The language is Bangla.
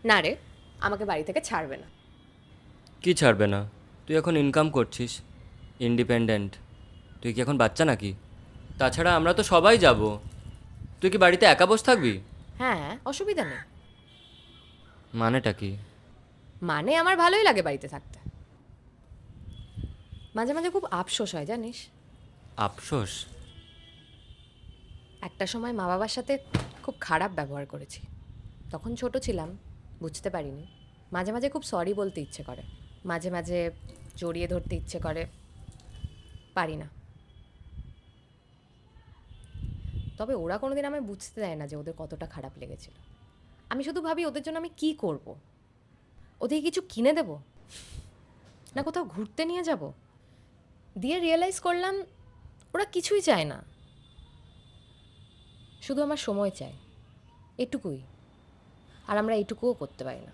না রে, আমাকে বাড়ি থেকে ছাড়বে না। কি ছাড়বে না? তুই এখন ইনকাম করছিস, ইন্ডিপেন্ডেন্ট। তুই কি এখন বাচ্চা নাকি? তাছাড়া আমরা তো সবাই যাব। তুই কি বাড়িতে একা বসে থাকবি? হ্যাঁ, অসুবিধা নেই। মানেটা কি? মানে আমার ভালোই লাগে বাড়িতে থাকতে। মাঝে মাঝে খুব আফসোস হয় জানিস। আফসোস? একটা সময় মা বাবার সাথে খুব খারাপ ব্যবহার করেছি। তখন ছোট ছিলাম, বুঝতে পারিনি। মাঝে মাঝে খুব সরি বলতে ইচ্ছে করে, মাঝে মাঝে জড়িয়ে ধরতে ইচ্ছে করে, পারি না। তবে ওরা কোনোদিন আমায় বুঝতে দেয় না যে ওদের কতটা খারাপ লেগেছিল। আমি শুধু ভাবি ওদের জন্য আমি কি করব। ওদের কিছু কিনে দেব, না কোথাও ঘুরতে নিয়ে যাব। দিয়ে রিয়েলাইজ করলাম ওরা কিছুই চায় না, শুধু আমার সময় চায়, এটুকুই। আর আমরা এটুকুও করতে পারি না।